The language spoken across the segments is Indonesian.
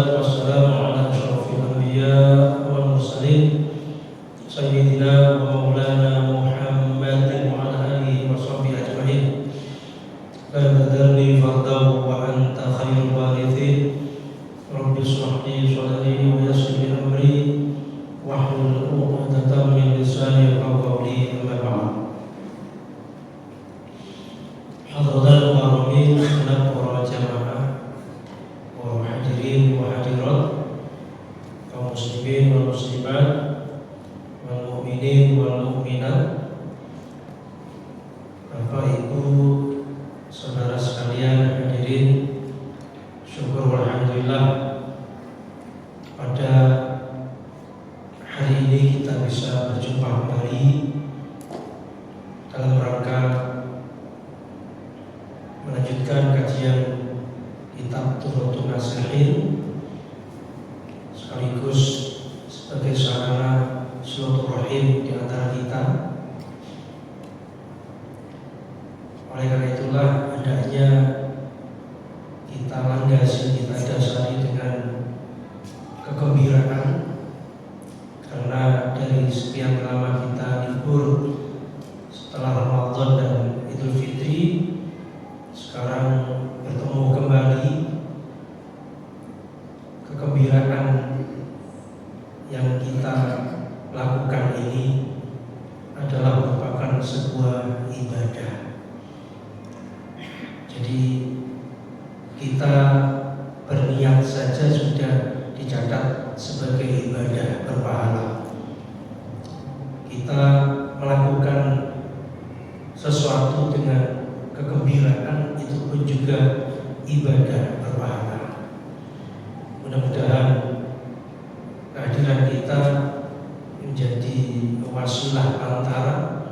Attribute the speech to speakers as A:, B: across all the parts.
A: wassalatu wassalamu ala asyrafil anbiya wal mursalin sayyidina wa maulana Muhammadin wa ala alihi wa sahbihi ajma'in. La tadarni fardahu wa anta khairul warithin. Rabbi shrah li sadri wa yassir li amri wahlul 'uqdatam min lisani yafqahu qawli. Amma ba'd. Hadratul mukarramin, para jamaah, para hadirin wa hadirat, kaum muslimin wal muslimat, wal mu'minin wal mu'minat, Bapak Ibu, saudara sekalian hadirin, syukur alhamdulillah pada hari ini kita bisa berjumpa kembali dalam rangka melanjutkan kajian kitab Tuhfatul Nasihin, sekaligus sebagai sarana silaturahim di antara kita. Oleh karena itulah hendaknya kita landasi, kita dasari dengan kegembiraan, karena dari sekian lama kita libur setelah Ramadan dan Idul Fitri, sekarang bertemu kembali. Kegembiraan yang kita lakukan ini adalah merupakan sebuah ibadah. Jadi kita berniat saja sudah dicatat sebagai ibadah berpahala. Kita melakukan sesuatu dengan kegembiraan, itu pun juga ibadah berpahala. Mudah-mudahan kehadiran kita menjadi wasilah antara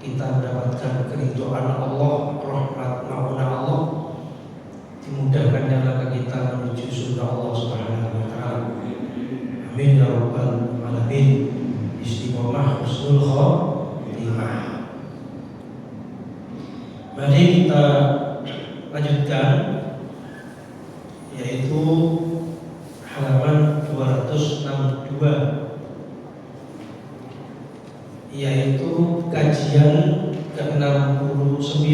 A: kita mendapatkan keridhaan Allah, rahmat mauna Allah, dimudahkan jalan kita menuju surga Allah Subhanahu wa taala. Amin ya rabbal alamin. Istiqomah husnul khotimah. Mari kita lanjutkan, yaitu halaman 262, yaitu kajian ke-69,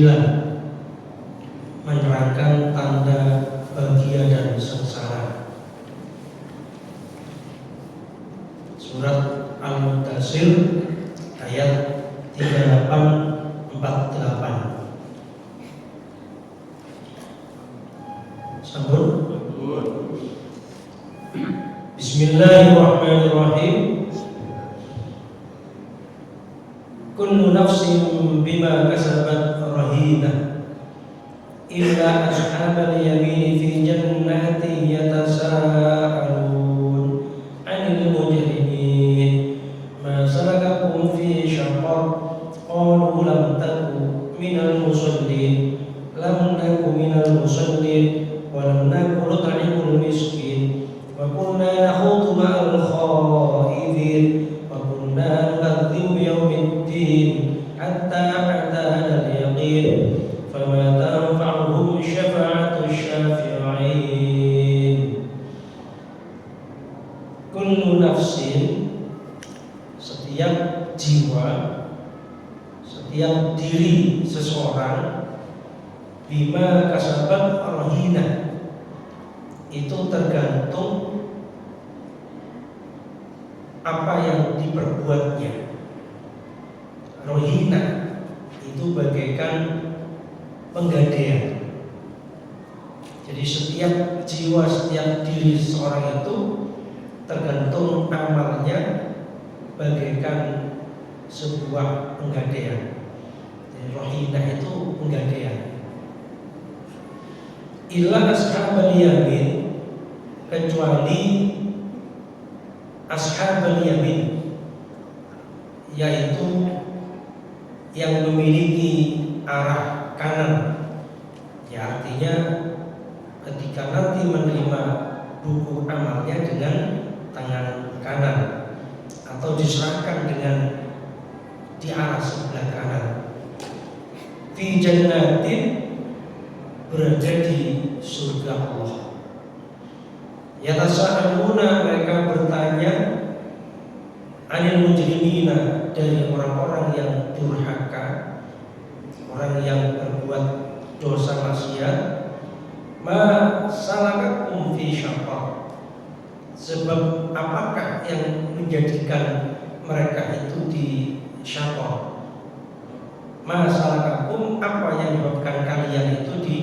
A: menerangkan tanda bahagia dan sengsara. Surat Al-Mudaththir ayat 38-48. Sambut. Bismillahirrahmanirrahim. Kullu nafsin bima kasabat rahinah illa ashabal yamin fi jannatin yatasaalun 'anil mujrimin ma salakakum fi syaqar qalu lam taku minal musallin lam naku minal musallin wa lam naku nut'imul miskin wa kunna nakhudu ma'al khaidin wa kunna nukadzibu biyaumiddin hatta atana al-yaqin fama tanfa'uhum syafa'atu syafi'in. Kullu nafsin, setiap jiwa, setiap diri seseorang, bima kasabat rahinah, itu tergantung apa yang diperbuatnya. Rohina itu bagaikan penggadaian. Jadi setiap jiwa, setiap diri seseorang itu tergantung amalnya, bagaikan sebuah penggadaian. Jadi rohina itu penggadaian. Illa ashabal yamin, kecuali ashabal yamin, yaitu yang memiliki arah kanan. Ya, artinya ketika nanti menerima buku amalnya dengan tangan kanan, atau diserahkan dengan di arah sebelah kanan. Fi jannatin, berada di surga Allah. Yatasaaluna, mereka bertanya, anil mujrimina, dari orang-orang yang durhaka, orang yang berbuat dosa maksiat. Ma salakakum fi syaqaq, sebab apakah yang menjadikan mereka itu di syaqaq? Ma salakakum, apa yang menyebabkan kalian itu di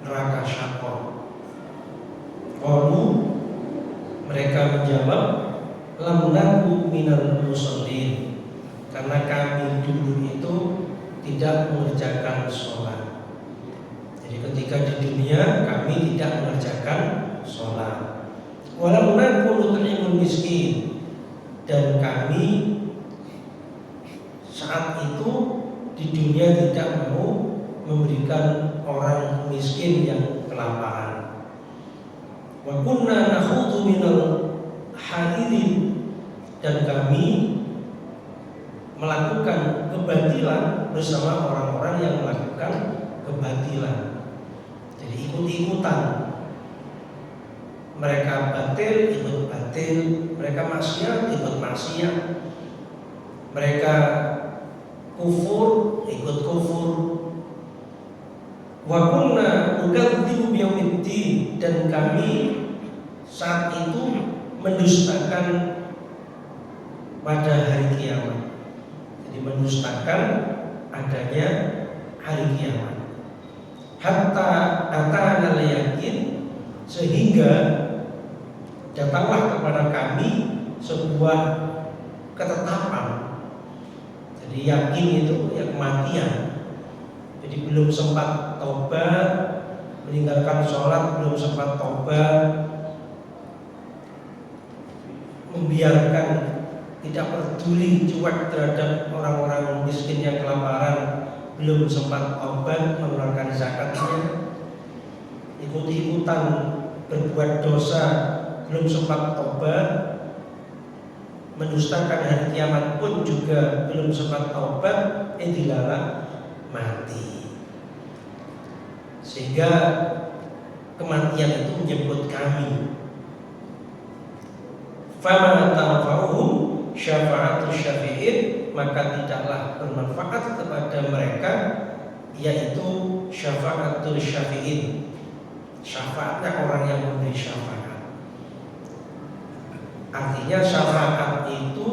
A: neraka syaqaq? Qalu, mereka menjawab, lam naku minal musallin, karena kami dulu itu tidak mengerjakan sholat. Jadi ketika di dunia kami tidak mengerjakan sholat. Walam naku nut'imul miskin, dan kami saat itu di dunia tidak mau memberikan orang miskin yang kelaparan. Wa kunna nakhudu minal hadidin, dan kami melakukan kebatilan bersama orang-orang yang melakukan kebatilan. Jadi ikut-ikutan, mereka batil ikut batil, mereka maksiat ikut maksiat, mereka kufur ikut kufur. Wa kunna nukadzibu biyaumiddin, dan kami saat itu mendustakan pada hari kiamat. Jadi mendustakan adanya hari kiamat. Hatta atana al-yakin, sehingga datanglah kepada kami sebuah ketetapan. Jadi yakin itu ya kematian. Jadi belum sempat tobat, meninggalkan sholat, belum sempat tobat, membiarkan, tidak peduli, cuek terhadap orang-orang miskin yang kelaparan, belum sempat tobat, mengeluarkan zakatnya, ikut-ikutan berbuat dosa, belum sempat tobat, mendustakan hari kiamat pun juga belum sempat tobat, dilalah mati. Sehingga kematian itu menyebut kami. Fama tanfa'uhum syafa'atu syafi'in, maka tidaklah bermanfaat kepada mereka, yaitu syafa'atul syafi'in, syafaatnya orang yang memberi syafaat. Artinya syafaat itu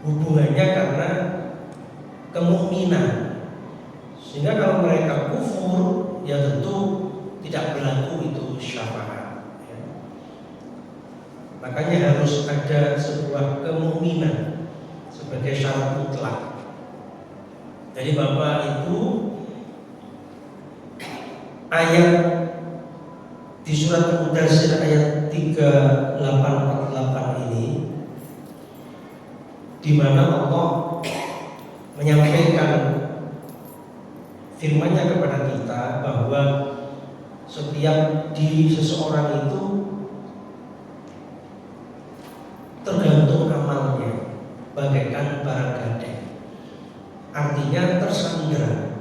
A: hubungannya karena kemukminan. Sehingga kalau mereka kufur, ya tentu tidak berlaku itu syafaat. Makanya harus ada sebuah kemukminan sebagai syarat mutlak. Jadi Bapak Ibu, ayat di surat Al-Mudaththir ayat 3848 ini, di mana Allah menyampaikan firman-Nya kepada kita bahwa setiap diri seseorang itu tergantung amalnya, bagaikan barang gadai. Artinya tersandera.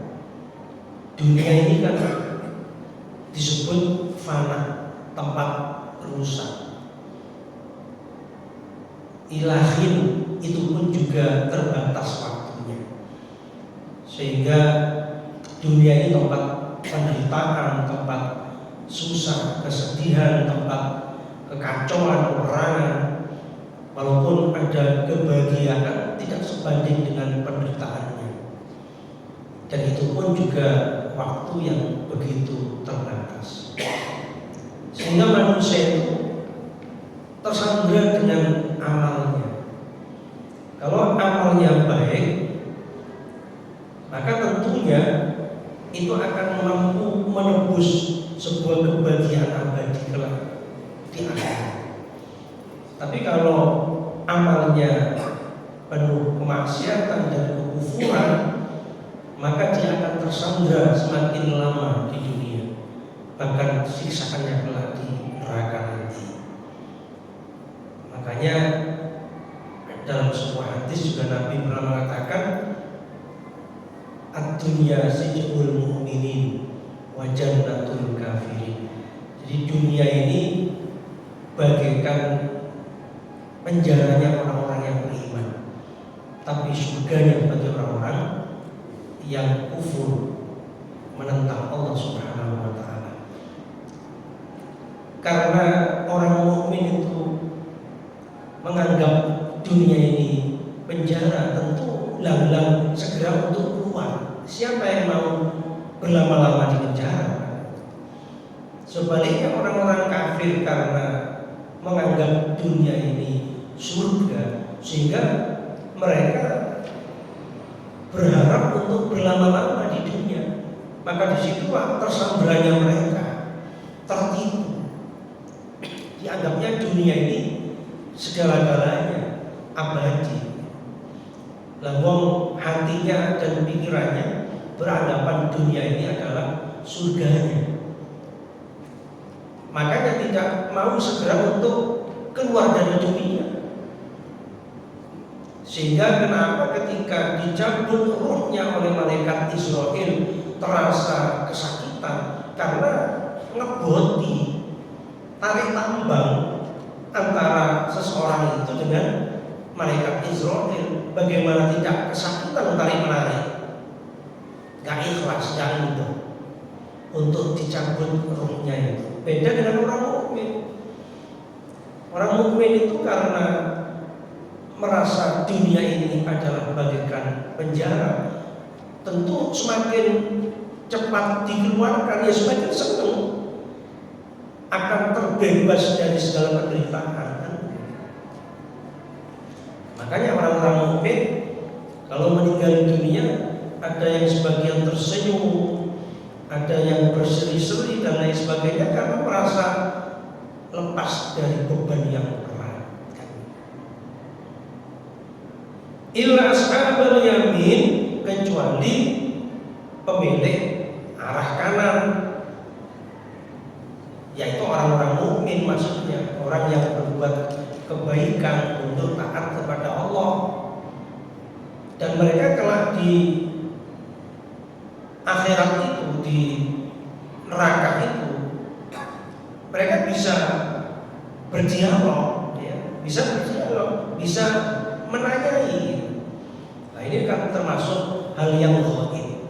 A: Dunia ini kan disebut fana, tempat rusak. Ilahin itu pun juga terbatas waktunya. Sehingga dunia ini tempat penderitaan, tempat susah, kesedihan, tempat kekacauan, peperangan. Walaupun ada kebahagiaan, tidak sebanding dengan penderitaannya. Dan itu pun juga waktu yang begitu terbatas. Sehingga manusia itu tersandera dengan amalnya. Kalau amalnya baik, maka tentunya itu akan mampu menebus sebuah kebahagiaan abadi kelak di akhirat. Tapi kalau amalnya penuh kemaksiatan dan kekufuran, maka dia akan tersandra semakin lama di dunia, bahkan siksaannya kelak di neraka nanti. Makanya dalam sebuah hadis juga Nabi pernah mengatakan, ad-dunya sijnul mu'minin wa jannatul kafirin. Jadi dunia ini bagaikan penjaranya orang-orang yang beriman, tapi surganya bagi orang-orang yang kufur menentang Allah Subhanahu wa taala. Karena orang mukmin itu menganggap dunia ini penjara, tentu lang-lang segera untuk keluar. Siapa yang mau berlama-lama di penjara? Sebaliknya orang-orang kafir karena menganggap dunia ini surga, sehingga mereka berharap untuk berlama-lama di dunia. Maka disitulah tersambranya mereka, tertipu. Dianggapnya dunia ini segala-galanya, abadi. Lalu hatinya dan pikirannya beranggapan dunia ini adalah surganya. Makanya tidak mau segera untuk keluar dari dunia. Sehingga kenapa ketika dicabut ruhnya oleh malaikat Israel terasa kesakitan, karena ngeboti tarik tambang antara seseorang itu dengan malaikat Israel. Bagaimana tidak kesakitan tarik menarik? Gak ikhlas, gak itu untuk dicabut ruhnya itu. Beda dengan orang mukmin. Orang mukmin itu karena merasa dunia ini adalah bagaikan penjara, tentu semakin cepat dikeluarkan, ya semakin senang akan terbebas dari segala penderitaan. Makanya orang-orang mukmin kalau meninggal dunia, ada yang sebagian tersenyum, ada yang berseri-seri dan lain sebagainya, karena merasa lepas dari beban yang berat. Illa ashabal yamin, kecuali pemilik arah kanan, yaitu orang-orang mukmin, maksudnya orang yang berbuat kebaikan untuk taat kepada Allah, dan mereka kelak di akhirat itu, di neraka itu, mereka bisa berdialog, ya, bisa menanyai. Nah, ini kan termasuk hal yang gaib.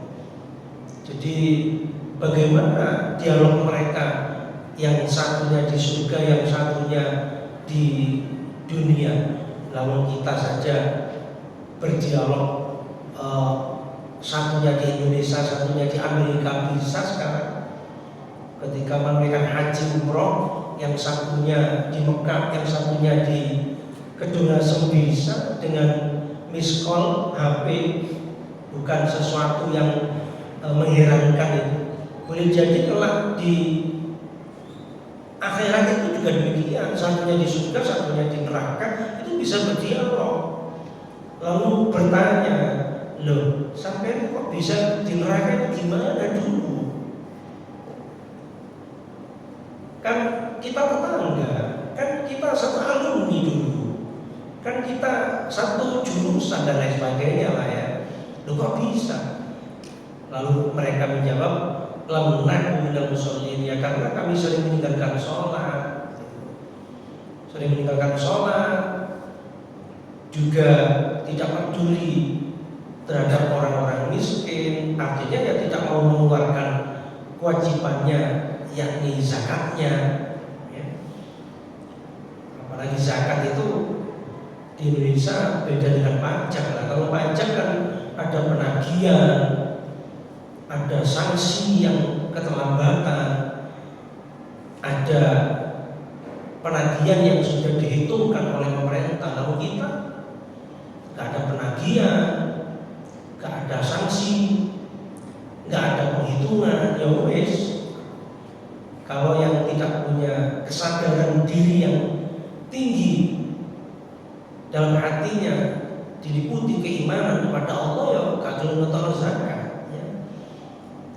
A: Jadi bagaimana dialog mereka, yang satunya di surga, yang satunya di dunia. Lalu kita saja berdialog, satunya di Indonesia, satunya di Amerika bisa sekarang. Ketika menunaikan haji umroh, yang satunya di Mekah, yang satunya di Kedua bisa dengan miss call HP, bukan sesuatu yang mengherankan itu. Boleh jadi kelak di akhirat itu juga demikian, satunya di surga, satunya di neraka, itu bisa berdialog. Lalu bertanya, loh, sampai kok bisa di neraka itu gimana dulu? Kan kita tetangga, kan kita satu alumni dulu, kan kita satu jurusan dan lain sebagainya lah ya. Loh kok bisa? Lalu mereka menjawab, lam naku minal musholin, ya karena kami sering meninggalkan sholat, juga tidak peduli terhadap orang-orang miskin, artinya ya tidak mau mengeluarkan kewajibannya, yakni zakatnya, ya. Apalagi zakat itu di Indonesia beda dengan pajak lah. Kalau pajak kan ada penagihan, ada sanksi yang keterlambatan, ada penagihan yang sudah dihitungkan oleh pemerintah. Lalu kita nggak ada penagihan, nggak ada sanksi, nggak ada penghitungan. Ya wes, kalau yang tidak punya kesadaran diri yang tinggi dalam hatinya, diliputi keimanan kepada Allah, ya gak gelem ngetokno zakat, ya.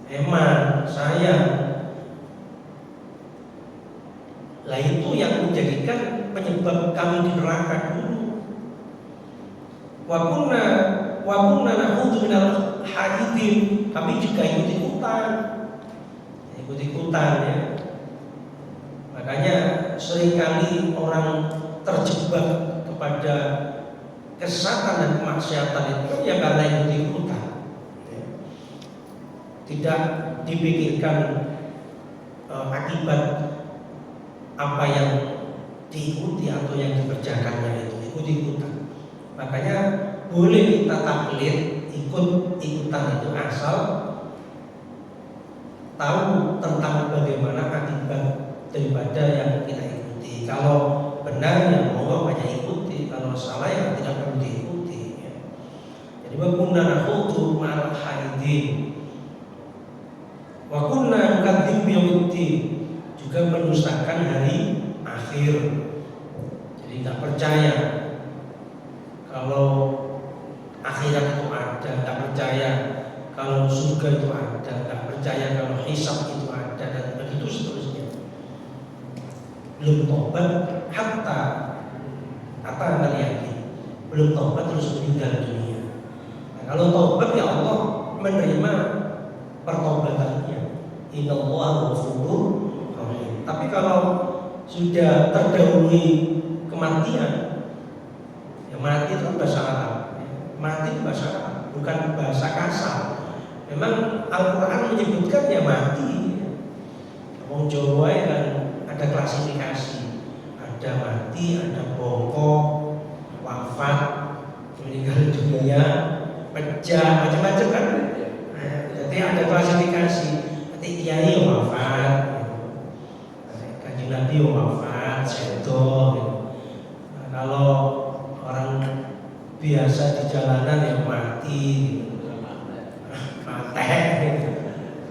A: Eman, sayang. Lah itu yang menjadikan penyebab kami di neraka dulu. Wa kunna nakhudhu minal hadidin, kami juga ikut-ikutan ya. Makanya seringkali orang terjebak kepada kesesatan dan kemaksiatan itu ya karena ikut-ikutan. Tidak dipikirkan akibat apa yang diikuti atau yang dikerjakannya itu, ikut-ikutan. Makanya boleh kita taklid, ikut-ikutan itu asal tahu tentang bagaimana akibat daripada yang kita ikuti. Kalau benar ya monggo banyak ikuti, kalau salah ya tidak perlu diikuti. Jadi wa kunna nakhudu ma'al haidin wa kunna nukadzibu yaumiddin, juga mendustakan hari akhir. Jadi tidak percaya kalau akhirat itu ada, tidak percaya kalau surga itu ada, tidak percaya kalau hisab itu ada, dan begitu seterusnya. Belum tobat hatta anak yakin, belum tobat terus meninggal dunia. Nah, kalau tobat ya Allah menerima pertobatannya. Innallaha ghafurur rahim. Tapi kalau sudah terdahului kematian, ya mati itu bahasa Arab. Mati itu bahasa Arab, bukan bahasa kasar. Memang Al-Quran menyebutkan ya mati. Wong Jawa kan ada klasifikasi, ada mati, ada bongkok, wafat, meninggal dunia, pecah, macam-macam kan. Jadi ada klasifikasi. Nanti kiai wafat, Kanjeng Nabi wafat, sedo. Nah, kalau orang biasa di jalanan yang mati, mati.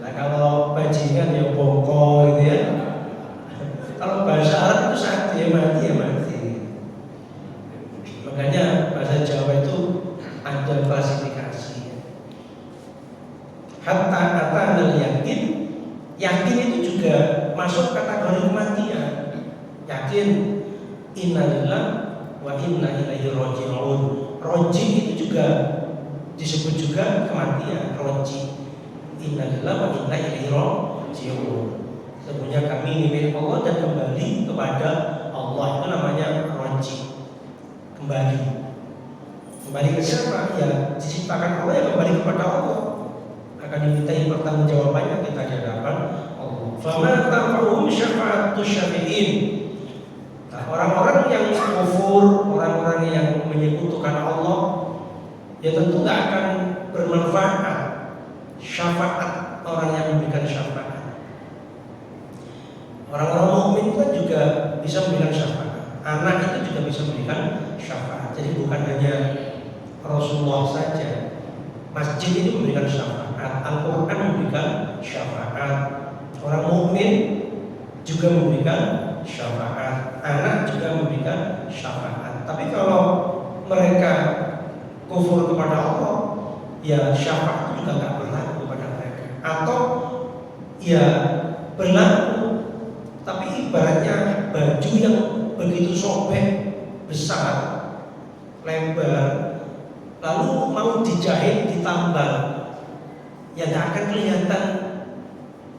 A: Nah, kalau bajingan ya bongkok gitu ya. Kalau bahasa Arab itu satu, ya mati ya mati. Makanya bahasa Jawa itu ada klasifikasi. Hatta kata yakin, yakin itu juga masuk kategori kematian. Yakin innalillah wa inna ilaihi raji'un. Roji itu juga disebut juga kematian. Roji, innalillah wa inna ilaihi raji'un. Sebenarnya kami milik Allah dan kembali kepada Allah, itu namanya roji. Kembali ke siapa? Ya diciptakan Allah, ya kembali kepada Allah. Akan dimintai pertanggungjawabannya kita di hadapan Allah. Fama tanfa'uhum syafa'atus syafi'in. Nah, orang-orang yang kufur, orang-orang yang menyekutukan Allah, ya tentu tidak akan bermanfaat syafaat orang yang memberikan syafaat. Orang-orang mukmin kan juga bisa memberikan syafaat. Anak itu juga bisa memberikan syafaat. Jadi bukan hanya Rasulullah saja. Masjid itu memberikan syafaat, Al-Quran memberikan syafaat, orang mukmin juga memberikan syafaat, anak juga memberikan syafaat. Tapi kalau mereka kufur kepada Allah, ya syafaat itu juga tidak berlaku kepada mereka. Atau ya berlaku, tapi ibaratnya baju yang begitu sobek, besar, lebar, lalu mau dijahit, ditambal, ya tidak akan kelihatan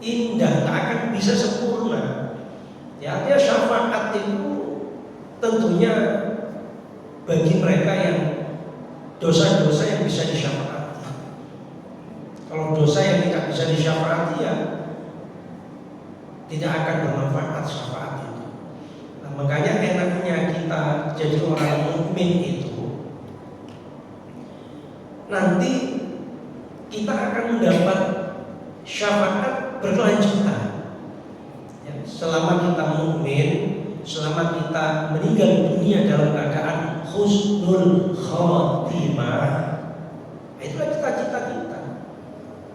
A: indah, tidak akan bisa sempurna. Ya, artinya syafaat itu tentunya bagi mereka yang dosa-dosa yang bisa disyafaati. Kalau dosa yang tidak bisa disyafaati, ya tidak akan bermanfaat syafaat itu. Nah, makanya enaknya kita jadi orang mukmin itu, nanti kita akan mendapat syafaat berkelanjutan. Ya, selama kita mukmin, selama kita meninggal dunia dalam keadaan husnul khotimah, itulah cita-cita kita.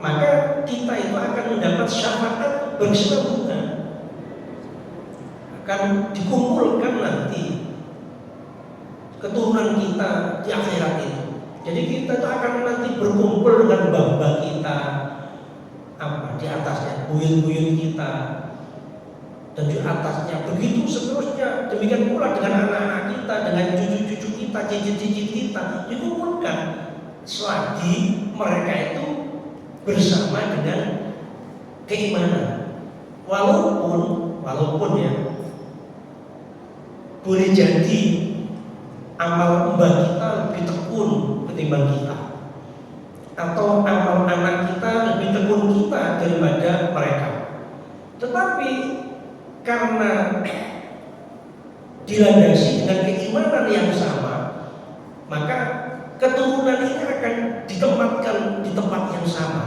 A: Maka kita itu akan mendapat syafaat berkesinambungan, akan dikumpulkan nanti keturunan kita di akhirat itu. Jadi kita itu akan nanti berkumpul dengan bapa kita, di atasnya buyut-buyut kita, dan di atasnya begitu seterusnya. Demikian pula dengan anak-anak kita, dengan cucu-cucu kita, cicit-cicit kita, dikumpulkan selagi mereka itu bersama dengan keimanan. Walaupun ya boleh jadi amal mbah kita lebih tekun ketimbang kita, atau amal anak kita lebih tekun kita daripada mereka. Tetapi karena dilandasi dengan keimanan yang sama, maka keturunan ini akan ditempatkan di tempat yang sama.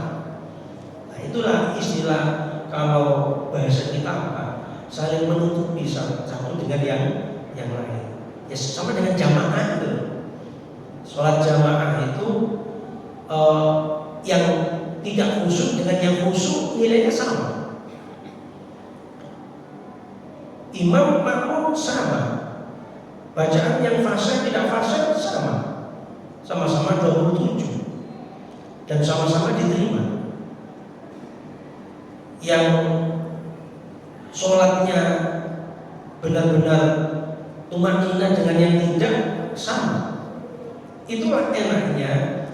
A: Nah, itulah istilah, kalau bahasa kita apa, saling menutupi satu dengan yang lain. Ya sama dengan jamaah itu. Sholat jamaah itu yang tidak khusyuk dengan yang khusyuk nilainya sama. Imam makmum sama, bacaan yang fasih tidak fasih sama, sama-sama 27 dan sama-sama diterima. Yang sholatnya benar-benar tumanina dengan yang tidak sama. Itulah enaknya,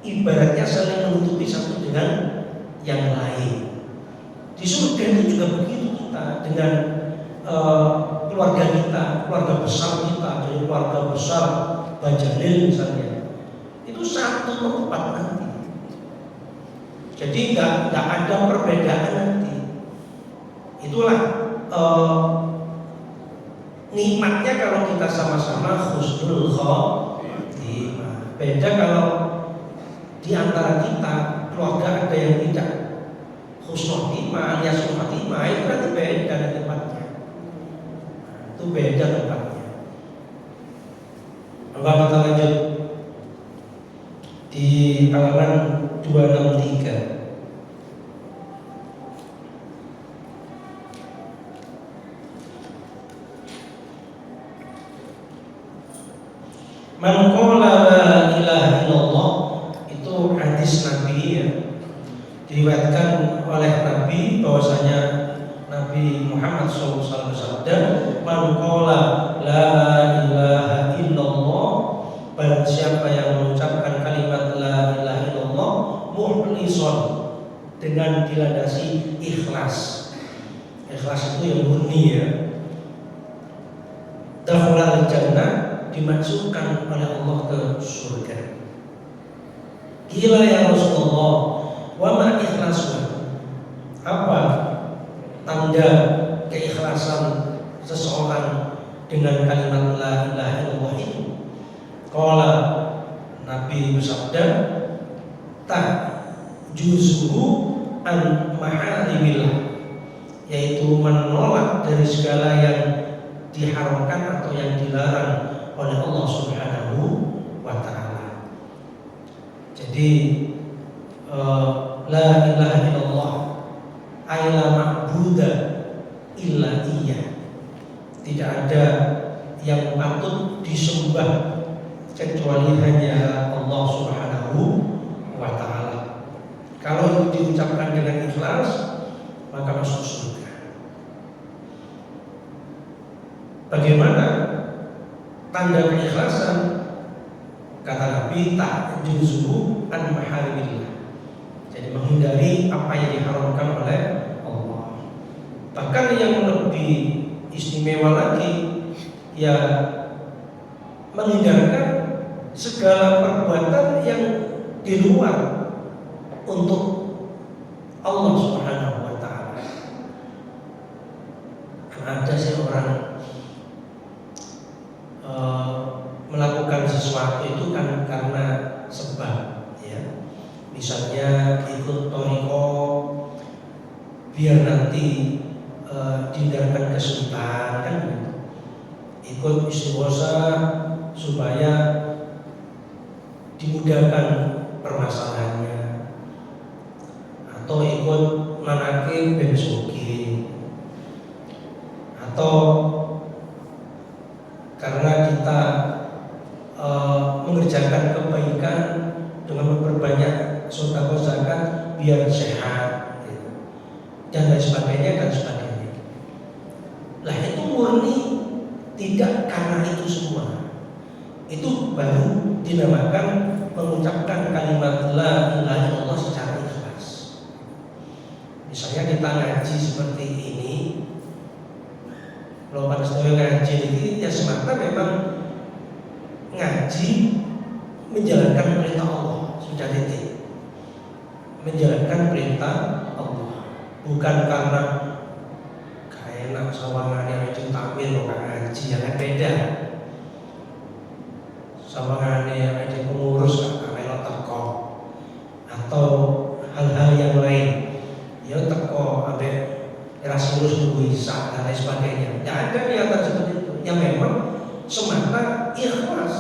A: ibaratnya saling menutupi satu dengan yang lain. Di surga itu juga begitu, kita dengan keluarga kita, keluarga besar kita, dari keluarga besar Bajalil misalnya, itu satu tempat nanti. Jadi nggak ada perbedaan nanti. Itulah nikmatnya kalau kita sama-sama husnul khotimah. Beda kalau di antara kita keluarga ada yang tidak husnul khotimah, alias khotimah, itu berarti beda tempatnya. Itu beda tempatnya. Maka kita lanjut di halaman 263. Man qala la ilaha illallah, itu hadis Nabi ya. Diriwayatkan oleh Nabi bahwasanya Nabi Muhammad SAW bersabda, man qala la ilaha illallah, barang siapa yang mengucapkan kalimat la ilaha illallah mukhlishan, dengan dilandasi ikhlas. Ikhlas itu yang murni ya. Dakhala al-jannah, dimasukkan oleh Allah ke surga. Qila ya Rasulullah, wa ma ikhlasun? Apa tanda keikhlasan seseorang dengan kalimat la ilaha illallah itu? Qala, Nabi bersabda, ta juzuhu an maharimillah, yaitu menolak dari segala yang diharamkan atau yang dilarang oleh Allah Subhanahu wa ta'ala. Jadi la ilaha illallah la ma'buda illa iya, tidak ada yang patut disembah kecuali hanya Allah Subhanahu wa ta'ala. Kalau itu diucapkan dengan ikhlas, maka masuk surga. Bagaimana tanda keikhlasan? Kata Nabi, ta'juzuhu an maharimillah, jadi menghindari apa yang diharamkan oleh Allah. Bahkan yang lebih istimewa lagi, ya menghindarkan segala perbuatan yang di luar untuk Allah Subhanahu wa ta'ala. Ada sih orang melakukan sesuatu itu kan karena sebab ya. Misalnya ikut thariqah biar nanti dihindarkan kesulitan kan, ikut istighosa supaya dimudahkan permasalahannya, atau ikut manakib ben sugih, atau karena kita mengerjakan kebaikan dengan memperbanyak sedekah zakat biar sehat gitu, dan lain sebagainya dan sebagainya. Lah itu murni tidak karena itu semua. Itu baru dinamakan mengucapkan kalimat la ilaha illallah secara ikhlas. Misalnya kita ngaji seperti ini, Kalau pada sedaya ngaji ini ya semata memang ngaji menjalankan perintah Allah, sudah titik. Menjalankan perintah Allah, bukan karena kayak enak sawangannya itu takmir kok ngaji, yang beda. Sawangannya ada pengurus gak melok teko atau hal-hal yang lain, ya teko ambek Erasmus nunggu Isa dan lain sebagainya. Tidak ada niatan seperti itu. Yang memang semata ikhlas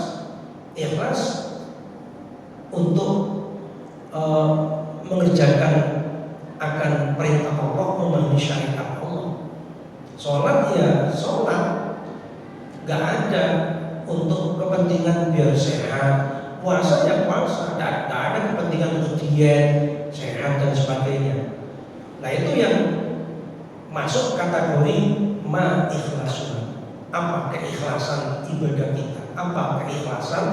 A: untuk mengerjakan akan perintah Allah, memahami syariat Allah. Sholat ya sholat, nggak ada untuk kepentingan biar sehat. Puasa ya puasa, nggak ada kepentingan untuk diet, sehat dan sebagainya. Nah itu yang masuk kategori ma-ikhlasun. Apa keikhlasan ibadah kita? Apa keikhlasan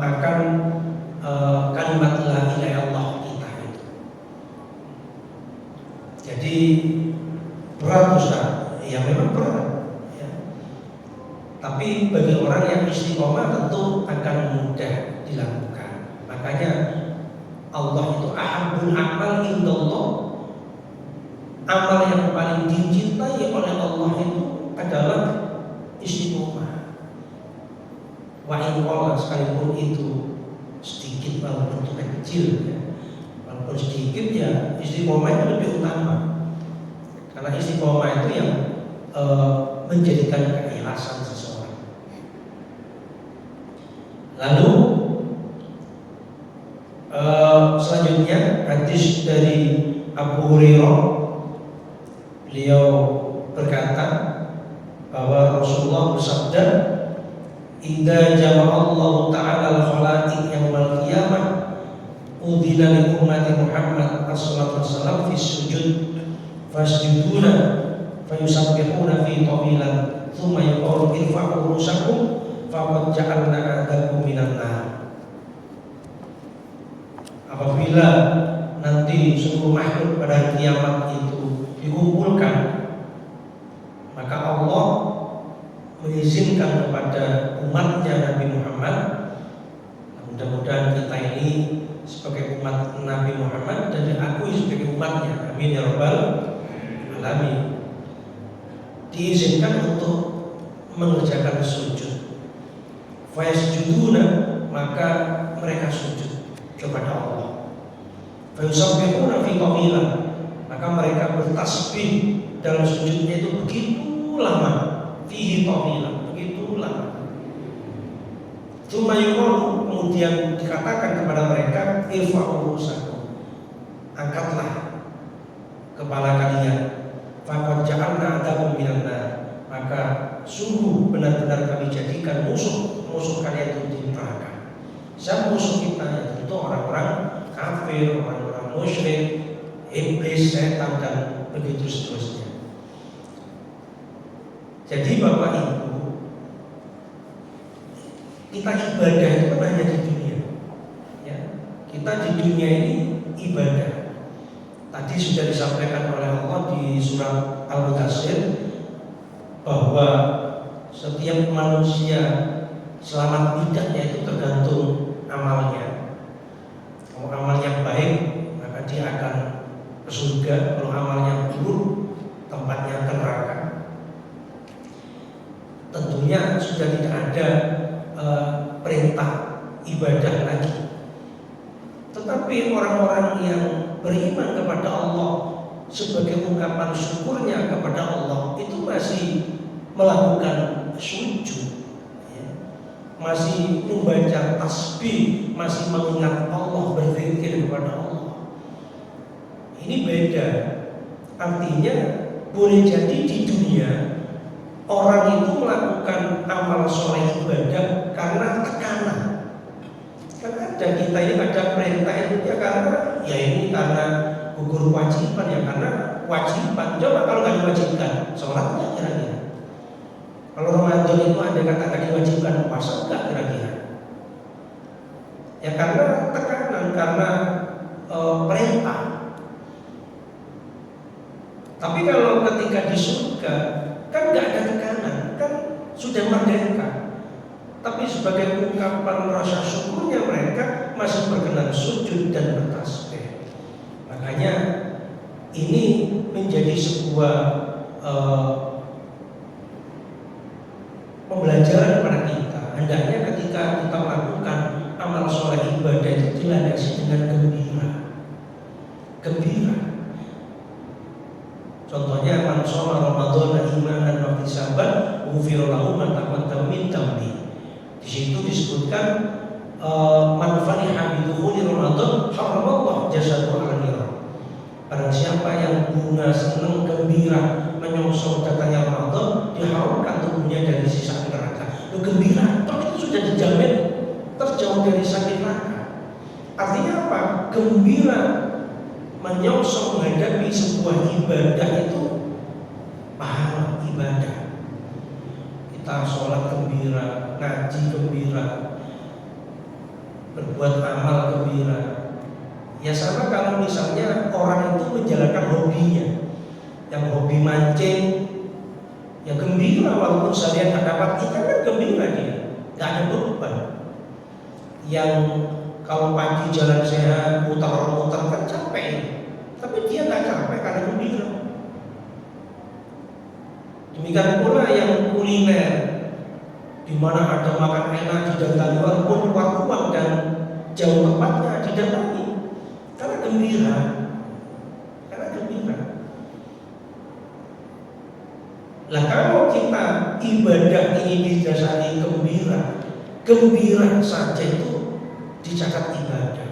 A: akan kalimat la ilaha illallah kita itu? Jadi berat Ustaz, ya memang berat ya. Tapi bagi orang yang istiqomah tentu akan mudah dilakukan. Makanya Allah itu ahabbul amal indallah, amal yang paling dicintai oleh Allah itu adalah istiqomah. Wa in qala, sekalipun itu sedikit walaupun itu kecil ya. Walaupun sedikit ya istiqomah itu lebih utama. Karena istiqomah itu yang menjadikan keikhlasan seseorang. Lalu selanjutnya hadis dari Abu Hurairah, beliau berkata bahwa Rasulullah bersabda, "Idza jama'allahu ta'ala al-khalaiq yaumil qiyamah udhina li ummati Muhammad sallallahu alaihi wasallam fi sujud fasjuduna fayusabbihuna fi tawilan thumma yaqulu irfa'u rusakum faqad ja'alna adakum minan nar." Apabila nanti seluruh makhluk pada hari kiamat itu dikumpulkan, maka Allah mengizinkan kepada umatnya Nabi Muhammad, mudah-mudahan kita ini sebagai umat Nabi Muhammad dan diakui sebagai umatnya, amin ya rabbal alamin, diizinkan untuk mengerjakan sujud. Fayasjuduna, maka mereka sujud kepada Allah. Fayusabbihuna fi tawilan, maka mereka bertasbih dalam sujudnya itu begitu lama, fihi tawilan, begitu lama. Tsumma yuqalu, kemudian dikatakan kepada mereka, irfa'u rusakum, angkatlah kepala kalian, faqad ja'alna adakum minan nar, maka sungguh benar-benar kami jadikan musuh kalian itu di neraka. Siapa musuh kita? Itu orang-orang kafir, orang-orang musyrik, iblis, setan dan begitu seterusnya. Jadi Bapak Ibu, kita ibadah itu kan hanya di dunia ya. Kita di dunia ini ibadah. Tadi sudah disampaikan oleh Allah di surat Al-Mudaththir bahwa setiap manusia selamat tidaknya itu tergantung amalnya. Kalau amalnya baik maka dia akan ke surga, kalau amalnya buruk tempatnya neraka. Tentunya sudah tidak ada perintah ibadah lagi. Tetapi orang-orang yang beriman kepada Allah sebagai ungkapan syukurnya kepada Allah itu masih melakukan sujud ya. Masih membaca tasbih, masih mengingat Allah, berzikir kepada Allah. Ini beda. Artinya boleh jadi di dunia orang itu melakukan amal soleh ibadah karena tekanan. Kan ada kita ini ada perintah itu ya karena ya ini karena gugur kewajiban, ya karena kewajiban. Coba kalau nggak diwajibkan, sholatnya kira-kira. Kalau Ramadan itu ada kata diwajibkan, puasa enggak kira-kira? Ya karena tekanan, karena perintah. Tapi kalau ketika di surga kan nggak ada sudah merdeka. Tapi sebagai ungkapan rasa syukurnya mereka masih berkenan sujud dan bertasbih. Makanya ini menjadi sebuah pembelajaran kepada kita. Hendaknya ketika kita melakukan amal soleh ibadah itu dilandasi dengan gembira. Gembira. Contohnya man shoma Ramadan imanan wa ihtisaban ghufira lahu ma taqaddama min dhanbi. Di situ disebutkan man fariha bi dukhuli Ramadan haramallahu jasadahu 'ala nar. Barang siapa yang bunga senang gembira menyongsong datangnya Ramadan, diharamkan tubuhnya dari sisa neraka. Lu gembira, toh itu sudah dijamin terjauh dari sakit neraka. Artinya apa? Gembira menyongsong menghadapi sebuah ibadah itu pahala ibadah. Kita sholat gembira, ngaji gembira, berbuat amal gembira. Ya sama kalau misalnya orang itu menjalankan hobinya, yang hobi mancing, ya gembira walaupun seharian tak dapat ikan kan gembira dia, nggak ada beban. Yang kalau pagi jalan sehat, muter-muter kan capek, tapi dia nggak capek karena gembira. Demikian pula yang kuliner, di mana ada makan enak didatangi walaupun keluar uang dan jauh tempatnya didatangi, karena gembira, karena gembira. Lah kalau kita ibadah ini didasari gembira, gembira saja itu dicatat ibadah,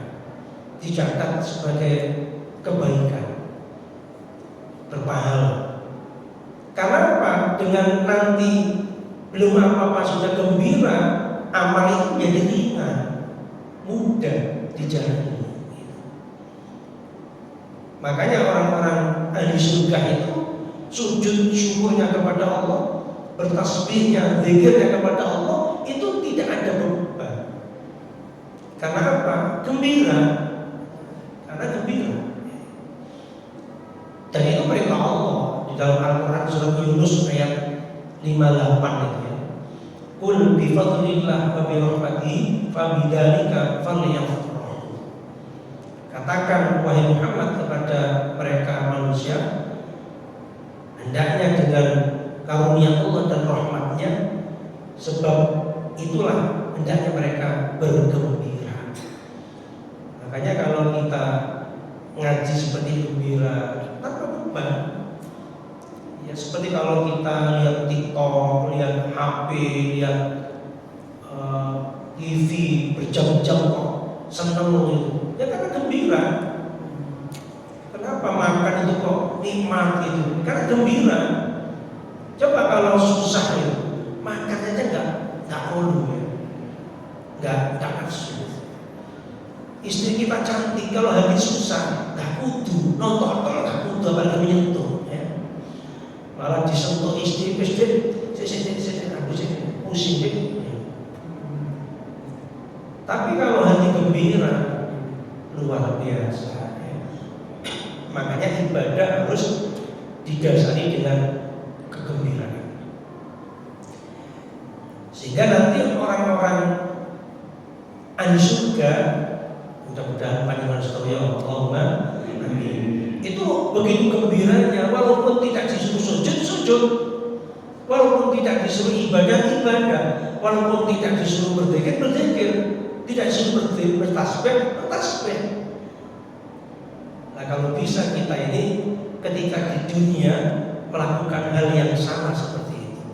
A: dicatat sebagai kebaikan, berpahala. Karena apa? Dengan nanti belum apa-apa sudah gembira, amal itu menjadi ringan, mudah dijalani. Makanya orang-orang ahli surga itu sujud syukurnya kepada Allah, bertasbihnya, zikirnya kepada Allah itu tidak ada beban. Karena apa? Gembira. Karena gembira. Dan itu perintah Allah di dalam Al-Quran surat Yunus ayat 58 itu ya. Qul bi fadlillah wa bi rahmatihi fa bidzalika falyafrahu. Katakan wahai Muhammad kepada mereka manusia, hendaknya dengan karunia Allah dan rahmatnya, sebab itulah hendaknya mereka bergembira. Makanya kalau kita ngaji seperti gembira tanpa beban, ya seperti kalau kita lihat TikTok, lihat HP, lihat TV berjam-jam kok seneng itu, ya karena gembira. Kenapa makan itu kok nikmat gitu? Karena gembira. Coba kalau susah itu, makan aja nggak ulu ya, nggak nafsu. Istri kita cantik, kalau lagi susah nggak kudu, nonton nggak kudu, apalagi menyentuh. Ya. Malah disentuh istri, pusing deh. Tapi kalau hati gembira, luar biasa. Ya. Makanya ibadah harus didasari dengan kegembiraan. Sehingga nanti orang-orang ahli surga, mudah-mudahan panjenengan sedaya Allahumma amin, itu begitu gembiranya, walaupun tidak disuruh sujud, walaupun tidak disuruh ibadah, walaupun tidak disuruh berzikir, tidak disuruh bertasbih. Nah kalau bisa kita ini ketika di dunia melakukan hal yang sama seperti itu,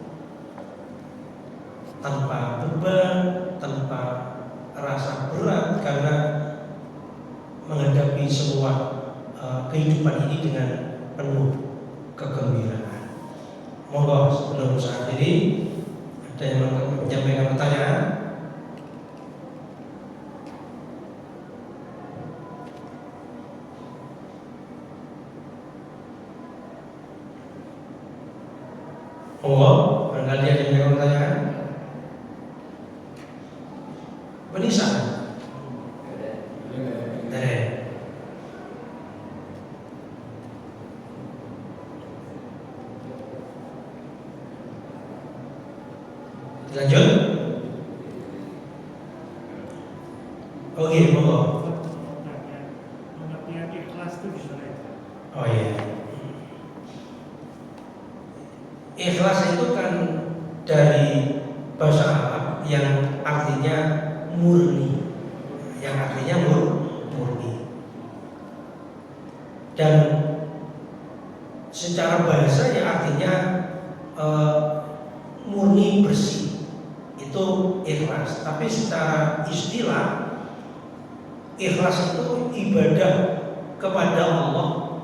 A: tanpa beban, tanpa rasa berat, karena menghadapi semua kehidupan ini dengan penuh kegembiraan. Monggo sebelum saya akhiri, ada yang menyampaikan pertanyaan? Monggo, barangkali ada yang menyampaikan pertanyaan? Penisah? Lanjut. Oke, monggo.
B: Pengertian ikhlas itu gimana?
A: Oh iya. Ikhlas itu kan dari bahasa Arab yang artinya murni, murni. Dan secara bahasa ya artinya murni bersih, itu ikhlas. Tapi secara istilah, ikhlas itu ibadah kepada Allah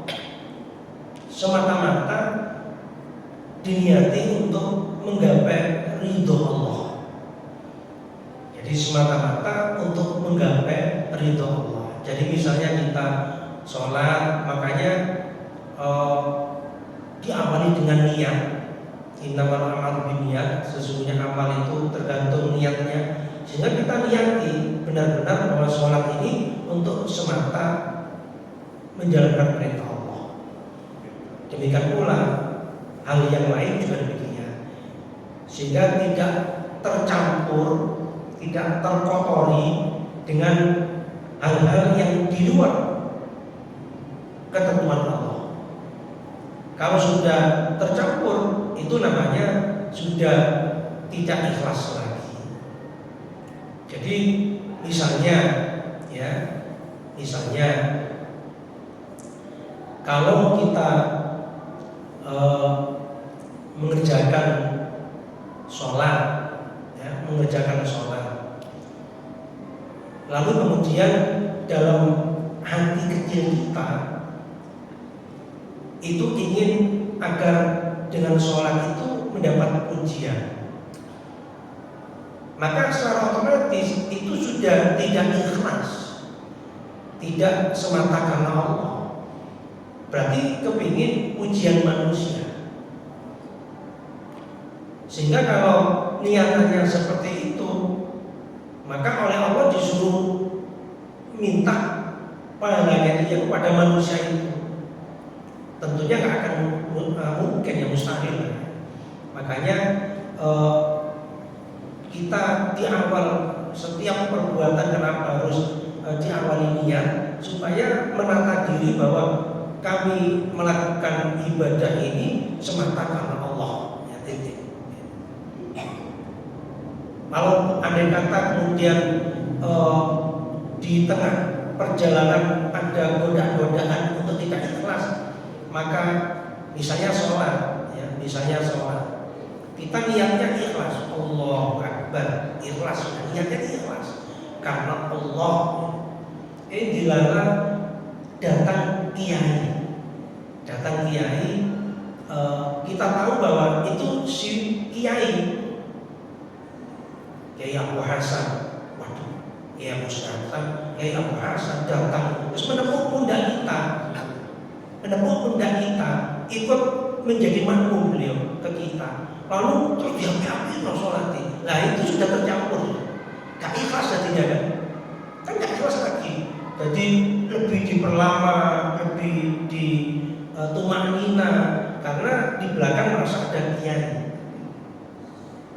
A: semata-mata diniati untuk menggapai ridho Allah. Jadi semata-mata untuk menggapai ridho Allah. Jadi misalnya kita sholat, makanya diawali dengan niat. Innamal a'malu binniyat, sesungguhnya amal itu tergantung niatnya. Sehingga kita niati benar-benar bahwa sholat ini untuk semata menjalankan perintah Allah. Demikian pula hal yang lain juga demikian. Sehingga tidak tercampur, tidak terkotori dengan hal-hal yang di luar ketentuan Allah. Kalau sudah tercampur, itu namanya sudah tidak ikhlas lagi. Jadi misalnya kalau kita mengerjakan sholat, lalu kemudian dalam hati kecil kita itu ingin agar dengan sholat itu mendapat pujian, maka secara otomatis itu sudah tidak ikhlas, tidak semata karena Allah. Berarti kepingin pujian manusia. Sehingga kalau niatannya seperti itu, maka oleh Allah disuruh minta pahalanya dia kepada manusia itu. Tentunya nggak akan mungkin, ya mustahil. Makanya kita di awal setiap perbuatan kenapa harus diawali niat, supaya menata diri bahwa kami melakukan ibadah ini semata karena Allah. Ya, titik. Kalau andai kata kemudian di tengah perjalanan ada godaan untuk tidak ikhlas, maka misalnya sholat, kita niatnya ikhlas, Allahu Akbar, ikhlas, niatnya ikhlas karena Allah. Ini dilarang datang kiai, kita tahu bahwa itu si Kiai Abu Hasan, Kiai Abu Hasan, Kiai Abu Hasan datang terus menepuk pundak kita, ikut menjadi makmum beliau ke kita, lalu terus diapi-api sholat. Nah itu sudah tercampur, gak ikhlas jadinya kan gak ikhlas lagi. Jadi lebih diperlama, lebih di tumanina, karena di belakang merasa ada kiai.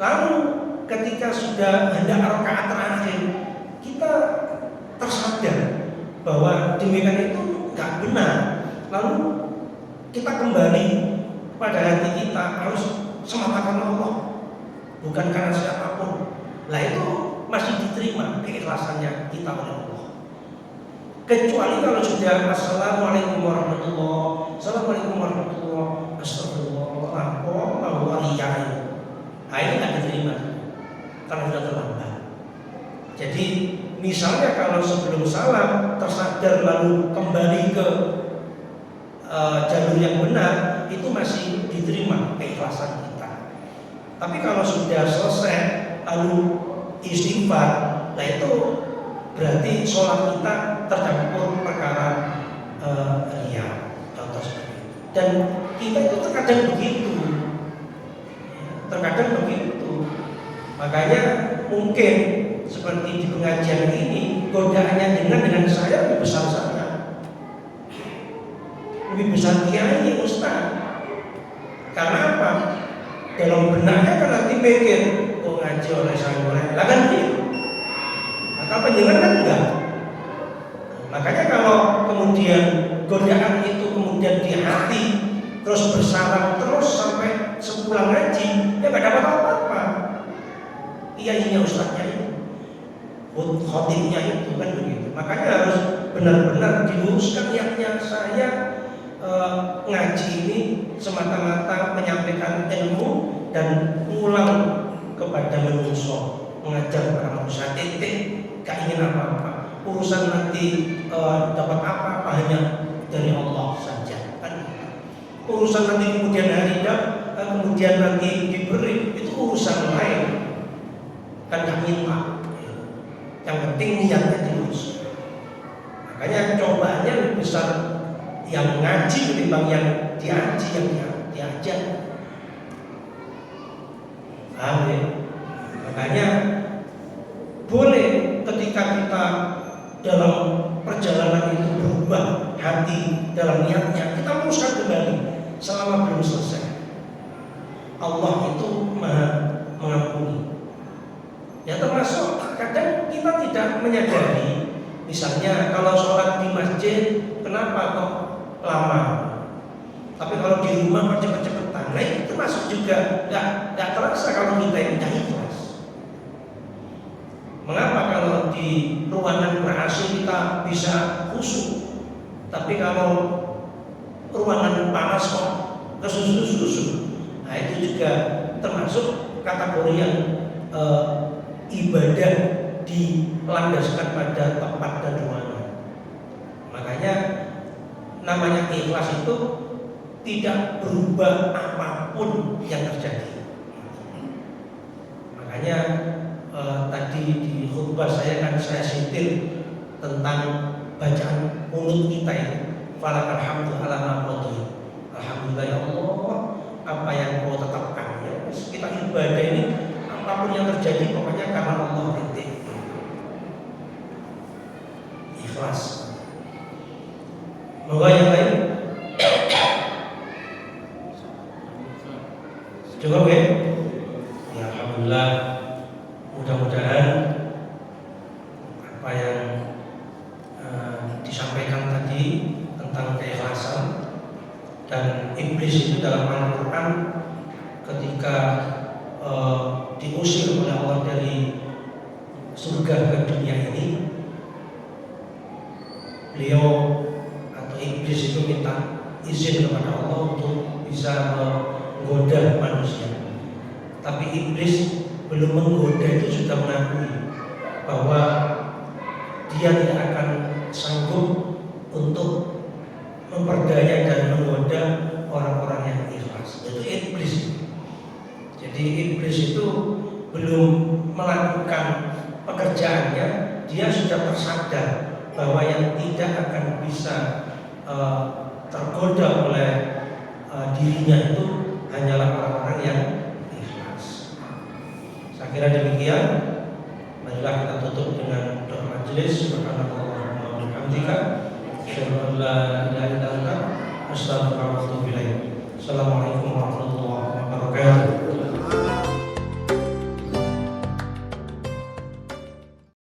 A: Lalu ketika sudah hendak rakaat terakhir, kita tersadar bahwa demikian itu nggak benar. Lalu kita kembali pada hati kita, harus semata karena Allah, bukan karena siapapun. Lah itu masih diterima keikhlasannya kita oleh Allah. Kecuali kalau sudah assalamualaikum warahmatullahi, assalamualaikum warahmatullahi, astagfirullah, nah ini tidak diterima karena sudah terlambat. Jadi misalnya kalau sebelum salam tersadar lalu kembali ke jalur yang benar, itu masih diterima keikhlasan kita. Tapi kalau sudah selesai lalu istighfar, nah itu berarti sholat kita tercampur perkara riya, contoh seperti itu. Dan kita itu terkadang begitu. Makanya mungkin seperti di pengajian ini, godaannya dengan saya lebih besar saya, lebih besar kiai, ustaz. Karena apa? dalam benaknya kan nanti mikir, oh ngaji oleh saya lah kan gitu. Maka penjenengan kan enggak. Makanya kalau kemudian godaan itu kemudian di hati terus bersarang terus sampai sepulang ngaji, ya nggak dapat apa-apa. Iya ustadznya itu, khotibnya itu kan begitu. Makanya harus benar-benar diluruskan niatnya. Saya ngaji ini semata-mata menyampaikan ilmu dan pulang kepada manusia, mengajar para manusia. Titik, gak ingin apa-apa. Urusan nanti dapat apa-apa hanya dari Allah saja. Kan? Urusan nanti kemudian hari kemudian nanti diberi itu urusan lain. Kan gak minta. Yang penting niatnya dilurus. Makanya cobaannya lebih besar yang ngaji ketimbang yang diaji, yang diajar. Paham ya? Makanya boleh ketika kita dalam perjalanan itu berubah hati dalam niatnya, kita luruskan kembali selama belum selesai. Allah itu Maha mengampuni. Ya termasuk kadang kita tidak menyadari, misalnya kalau sholat di masjid, kenapa kok lama? Tapi kalau di rumah kok cepet-cepetan. Nah itu termasuk juga nggak terasa kalau kita yang tidak ikhlas. Mengapa kalau di ruangan ber-AC kita bisa khusyuk, tapi kalau ruangan panas kok kesusu-susu? Nah itu juga termasuk kategori yang ibadah dilandaskan pada tempat dan ruangan. Makanya namanya ikhlas itu tidak berubah apapun yang terjadi. Makanya tadi di khutbah saya kan saya sintir tentang bacaan kunut kita ini. Falakal hamdu ala ma qadai. Alhamdulillah ya Allah, apa yang Kau tetapkan ya. Kita ibadah ini apapun yang terjadi pokoknya karena Allah titik. Ikhlas. Moga yang lain. Cukup ya? Ya alhamdulillah. Mudah-mudahan apa yang disampaikan tadi tentang keikhlasan dan iblis itu dalam Al-Quran ketika diusir oleh Allah dari surga ke dunia ini, beliau atau iblis itu minta izin kepada Allah untuk bisa menggoda manusia. Tapi iblis belum menggoda itu sudah mengakui bahwa dia tidak akan sanggup untuk memperdaya dan menggoda orang-orang yang ikhlas. Itu iblis. Jadi iblis itu belum melakukan pekerjaannya, dia sudah tersadar bahwa yang tidak akan bisa tergoda oleh dirinya itu hanyalah orang-orang yang ikhlas. Saya kira demikian. Marilah kita tutup dengan doa majelis. Subhanallah wa bihamdika, asyhadu an la ilaha illa anta, astaghfiruka wa atubu ilaik. Assalamualaikum.